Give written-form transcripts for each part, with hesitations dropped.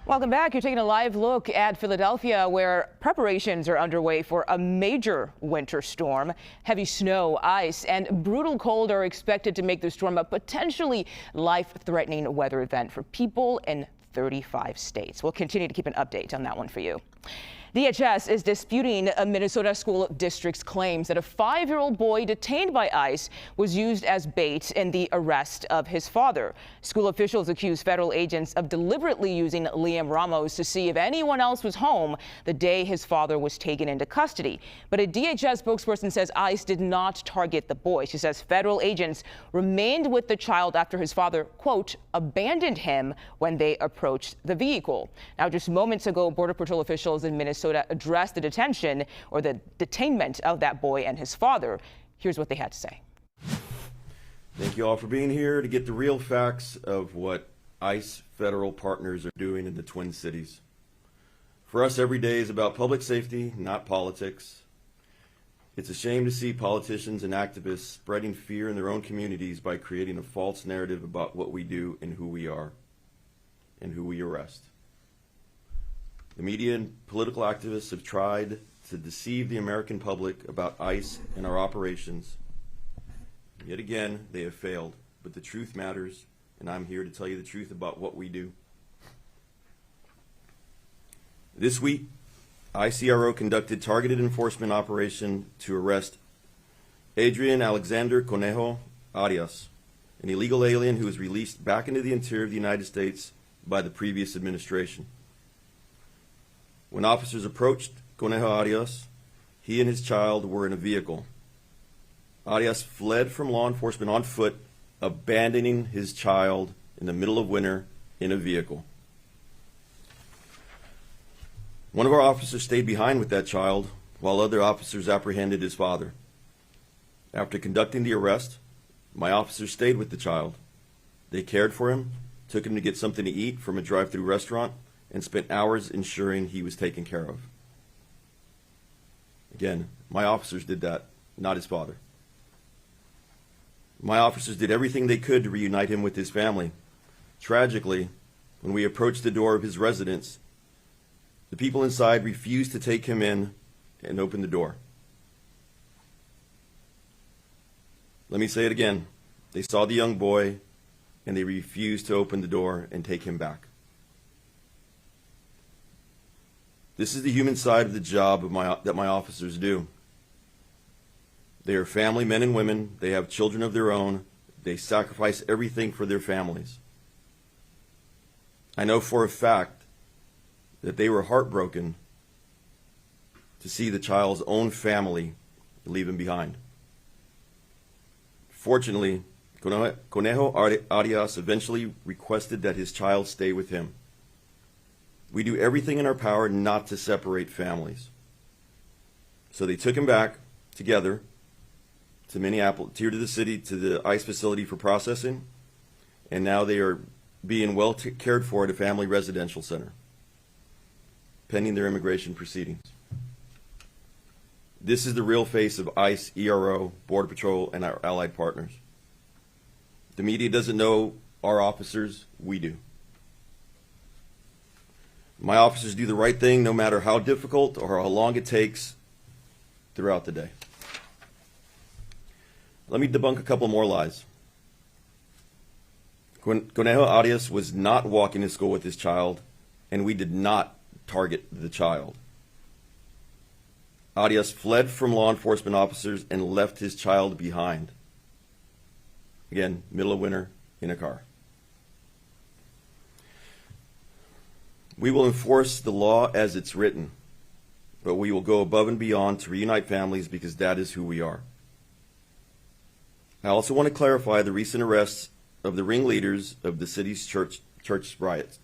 Welcome back. You're taking a live look at Philadelphia, where preparations are underway for a major winter storm. Heavy snow, ice, and brutal cold are expected to make the storm a potentially life-threatening weather event for people in 35 states. We'll continue to keep an update on that one for you. DHS is disputing a Minnesota school district's claims that a 5-year-old boy detained by ICE was used as bait in the arrest of his father. School officials accuse federal agents of deliberately using Liam Ramos to see if anyone else was home the day his father was taken into custody. But a DHS spokesperson says ICE did not target the boy. She says federal agents remained with the child after his father, quote, abandoned him when they approached the vehicle. Now, just moments ago, Border Patrol officials in Minnesota addressed the detention or the detainment of that boy and his father. Here's what they had to say. Thank you all for being here to get the real facts of what ICE federal partners are doing in the Twin Cities. For us, every day is about public safety, not politics. It's a shame to see politicians and activists spreading fear in their own communities by creating a false narrative about what we do and who we are and who we arrest. The media and political activists have tried to deceive the American public about ICE and our operations. Yet again, they have failed, but the truth matters, and I'm here to tell you the truth about what we do. This week, ICRO conducted targeted enforcement operation to arrest Adrian Alexander Conejo Arias, an illegal alien who was released back into the interior of the United States by the previous administration. When officers approached Conejo Arias, he and his child were in a vehicle. Arias fled from law enforcement on foot, abandoning his child in the middle of winter in a vehicle. One of our officers stayed behind with that child while other officers apprehended his father. After conducting the arrest, my officers stayed with the child. They cared for him, took him to get something to eat from a drive-through restaurant, and spent hours ensuring he was taken care of. Again, my officers did that, not his father. My officers did everything they could to reunite him with his family. Tragically, when we approached the door of his residence, the people inside refused to take him in and open the door. Let me say it again. They saw the young boy and they refused to open the door and take him back. This is the human side of the job that my officers do. They are family men and women. They have children of their own. They sacrifice everything for their families. I know for a fact that they were heartbroken to see the child's own family leave him behind. Fortunately, Conejo Arias eventually requested that his child stay with him. We do everything in our power not to separate families. So they took him back together to Minneapolis, here to the city, to the ICE facility for processing, and now they are being well cared for at a family residential center, pending their immigration proceedings. This is the real face of ICE, ERO, Border Patrol, and our allied partners. The media doesn't know our officers, we do. My officers do the right thing no matter how difficult or how long it takes throughout the day. Let me debunk a couple more lies. Conejo Arias was not walking to school with his child, and we did not target the child. Arias fled from law enforcement officers and left his child behind. Again, middle of winter, in a car. We will enforce the law as it's written, but we will go above and beyond to reunite families because that is who we are. I also want to clarify the recent arrests of the ringleaders of the city's church riots.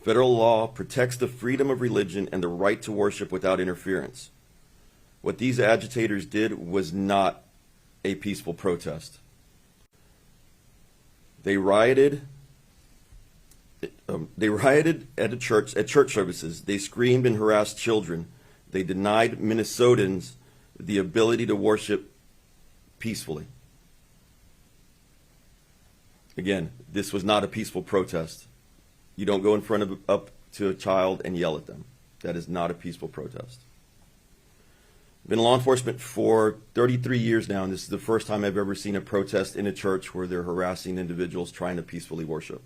Federal law protects the freedom of religion and the right to worship without interference. What these agitators did was not a peaceful protest. They rioted at church services. They screamed and harassed children. They denied Minnesotans the ability to worship peacefully. Again, this was not a peaceful protest. You don't go in front of up to a child and yell at them. That is not a peaceful protest. I've been in law enforcement for 33 years now, and this is the first time I've ever seen a protest in a church where they're harassing individuals trying to peacefully worship.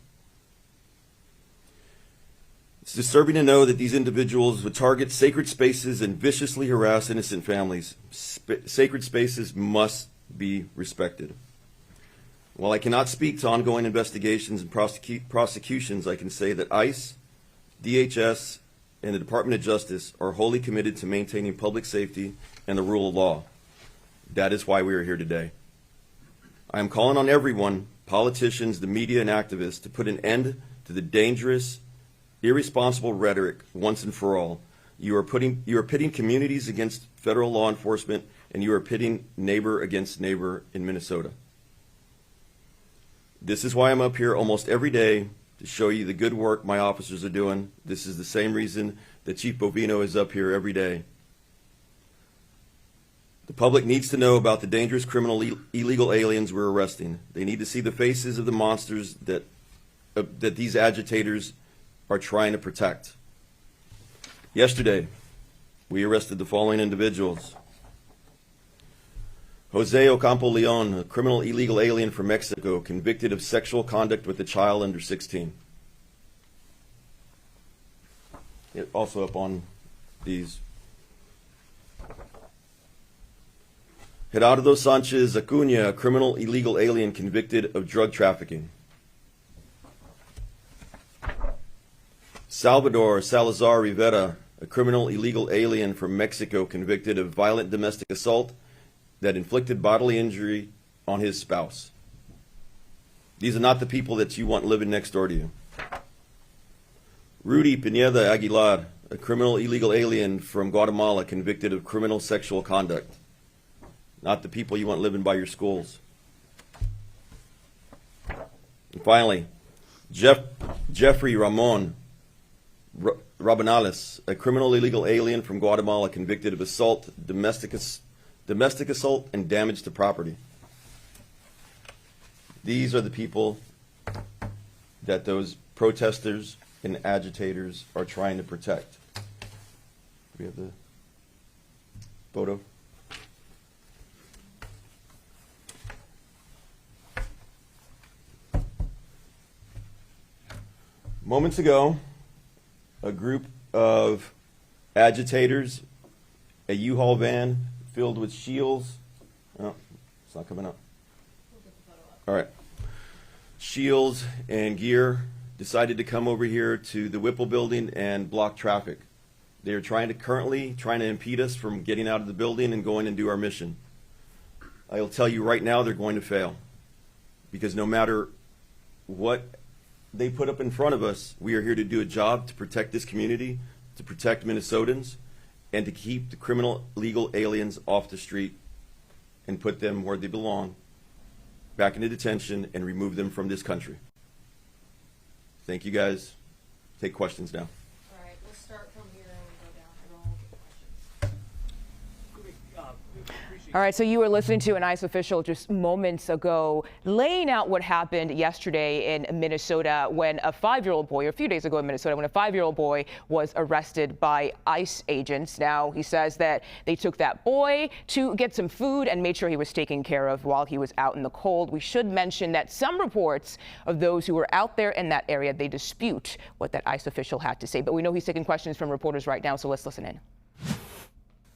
It's disturbing to know that these individuals would target sacred spaces and viciously harass innocent families. Sacred spaces must be respected. While I cannot speak to ongoing investigations and prosecutions, I can say that ICE, DHS, and the Department of Justice are wholly committed to maintaining public safety and the rule of law. That is why we are here today. I am calling on everyone, politicians, the media, and activists, to put an end to the dangerous, irresponsible rhetoric once and for all. You are pitting communities against federal law enforcement, and you are pitting neighbor against neighbor in Minnesota. This is why I'm up here almost every day, to show you the good work my officers are doing. This is the same reason that Chief Bovino is up here every day. The public needs to know about the dangerous criminal illegal aliens we're arresting. They need to see the faces of the monsters that these agitators are trying to protect. Yesterday, we arrested the following individuals. Jose Ocampo Leon, a criminal illegal alien from Mexico, convicted of sexual conduct with a child under 16. Also up on these. Gerardo Sanchez Acuña, a criminal illegal alien convicted of drug trafficking. Salvador Salazar Rivera, a criminal illegal alien from Mexico convicted of violent domestic assault that inflicted bodily injury on his spouse. These are not the people that you want living next door to you. Rudy Pineda Aguilar, a criminal illegal alien from Guatemala convicted of criminal sexual conduct. Not the people you want living by your schools. And finally, Jeffrey Ramon Rabanales, a criminal illegal alien from Guatemala convicted of assault, domestic assault, and damage to property. These are the people that those protesters and agitators are trying to protect. We have the photo. Moments ago, a group of agitators, a U-Haul van filled with shields. Oh, it's not coming up. All right. Shields and gear decided to come over here to the Whipple building and block traffic. They are currently trying to impede us from getting out of the building and going and do our mission. I'll tell you right now, they're going to fail. Because no matter what they put up in front of us, we are here to do a job to protect this community, to protect Minnesotans, and to keep the criminal legal aliens off the street and put them where they belong, back into detention, and remove them from this country. Thank you, guys. Take questions now. All right, we'll start from here and we'll go down. Everyone will get questions. All right, so you were listening to an ICE official just moments ago laying out what happened yesterday in Minnesota when a 5-year-old boy, or a few days ago in Minnesota, when a 5-year-old boy was arrested by ICE agents. Now, he says that they took that boy to get some food and made sure he was taken care of while he was out in the cold. We should mention that some reports of those who were out there in that area, they dispute what that ICE official had to say. But we know he's taking questions from reporters right now, so let's listen in.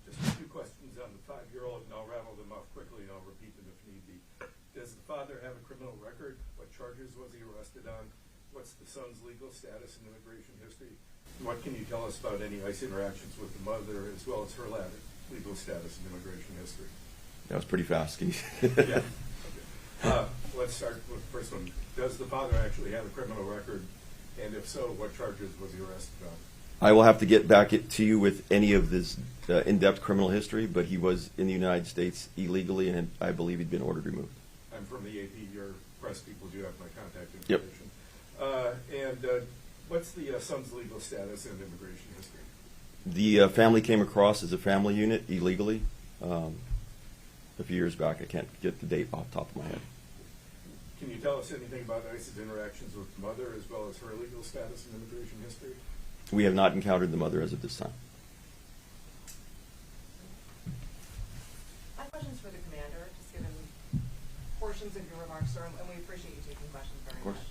Just 2 questions on the 5-year-old, and I'll rattle them off quickly, and I'll repeat them if need be. Does the father have a criminal record? What charges was he arrested on? What's the son's legal status and immigration history? What can you tell us about any ICE interactions with the mother, as well as her legal status and immigration history? That was pretty fast. Can you? Yeah. Okay. Let's start with the first one. Does the father actually have a criminal record? And if so, what charges was he arrested on? I will have to get back to you with any of this in-depth criminal history, but he was in the United States illegally, and I believe he'd been ordered removed. I'm from the AP. Your press people do have my contact information. Yep. What's the son's legal status and immigration history? The family came across as a family unit illegally a few years back. I can't get the date off the top of my head. Can you tell us anything about ICE's interactions with the mother as well as her legal status and immigration history? We have not encountered the mother as of this time. My question's for the commander, just given portions of your remarks, sir, and we appreciate you taking questions very Of course.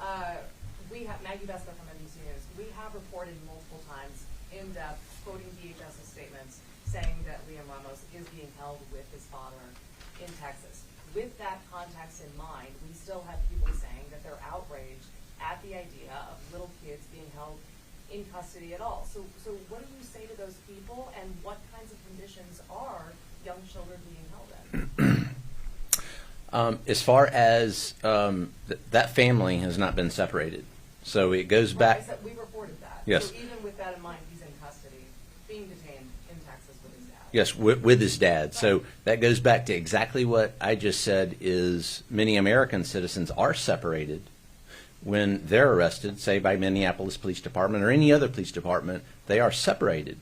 much. We have Maggie Vespa from NBC News. We have reported multiple times, in depth, quoting DHS's statements, saying that Liam Ramos is being held with his father in Texas. With that context in mind, we still have people saying that they're outraged at the idea of little kids being held in custody at all. So what do you say to those people, and what kinds of conditions are young children being held in? As far as that family has not been separated, so it goes back. I said we reported that. Yes. So even with that in mind, he's in custody, being detained in Texas with his dad. Yes, with his dad. So that goes back to exactly what I just said. Is many American citizens are separated when they're arrested, say by Minneapolis Police Department or any other police department. They are separated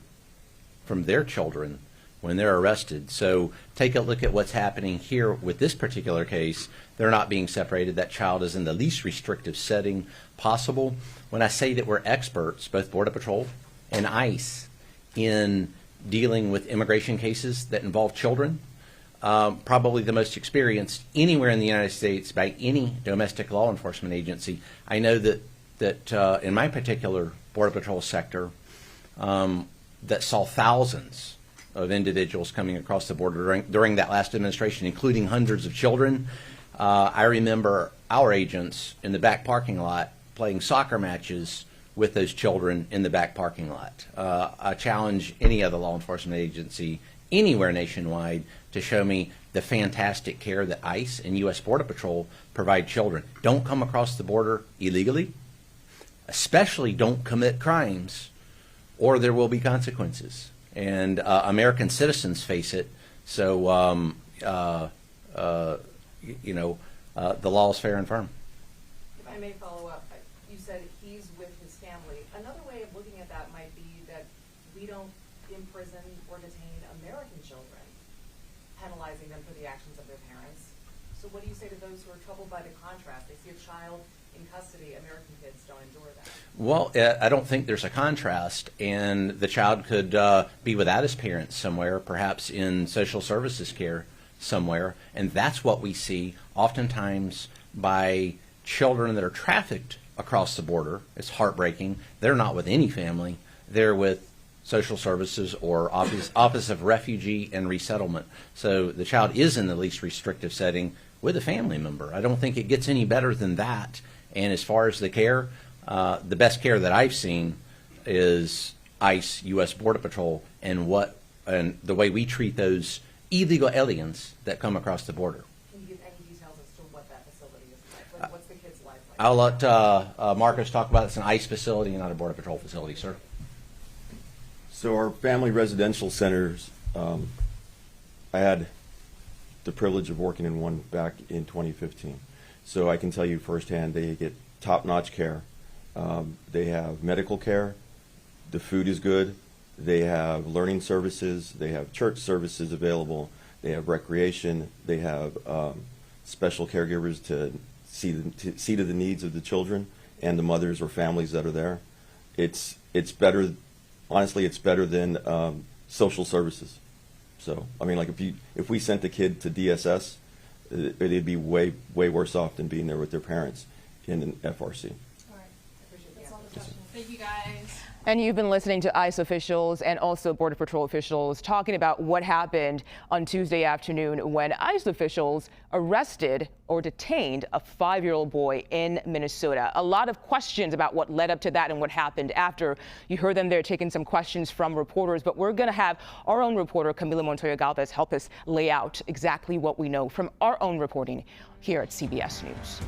from their children when they're arrested. So take a look at what's happening here with this particular case. They're not being separated. That child is in the least restrictive setting possible. When I say that we're experts, both Border Patrol and ICE, in dealing with immigration cases that involve children, probably the most experienced anywhere in the United States by any domestic law enforcement agency. I know that in my particular Border Patrol sector, that saw thousands of individuals coming across the border during that last administration, including hundreds of children. I remember our agents in the back parking lot playing soccer matches with those children in the back parking lot. I challenge any other law enforcement agency anywhere nationwide to show me the fantastic care that ICE and U.S. Border Patrol provide children. Don't come across the border illegally, especially don't commit crimes, or there will be consequences. And American citizens face it. So, the law is fair and firm. If I may follow up, you said he's with his family. Another way of looking at that might be that we don't imprison or detain American children, penalizing them for the actions of their parents. So what do you say to those who are troubled by the contrast? They see a child in custody. American kids don't endure that. Well, I don't think there's a contrast, and the child could be without his parents somewhere, perhaps in social services care somewhere, and that's what we see oftentimes by children that are trafficked across the border. It's heartbreaking. They're not with any family. They're with social services or Office of Refugee and Resettlement. So the child is in the least restrictive setting with a family member. I don't think it gets any better than that. And as far as the care, the best care that I've seen is ICE, U.S. Border Patrol, and the way we treat those illegal aliens that come across the border. Can you give any details as to what that facility is like? What's the kid's life like? I'll let Marcus talk about it. It's an ICE facility and not a Border Patrol facility, sir. So our family residential centers, I had the privilege of working in one back in 2015. So I can tell you firsthand, they get top-notch care. They have medical care. The food is good. They have learning services. They have church services available. They have recreation. They have special caregivers to see to the needs of the children and the mothers or families that are there. It's better. Honestly, it's better than social services. So, I mean, like if we sent a kid to DSS, it'd be way worse off than being there with their parents in an FRC. All right. I appreciate That's all the the questions. Thank you, guys. And you've been listening to ICE officials and also Border Patrol officials talking about what happened on Tuesday afternoon when ICE officials arrested or detained a 5-year-old boy in Minnesota. A lot of questions about what led up to that and what happened after. You heard them there taking some questions from reporters, but we're going to have our own reporter, Camila Montoya Galvez, help us lay out exactly what we know from our own reporting here at CBS News.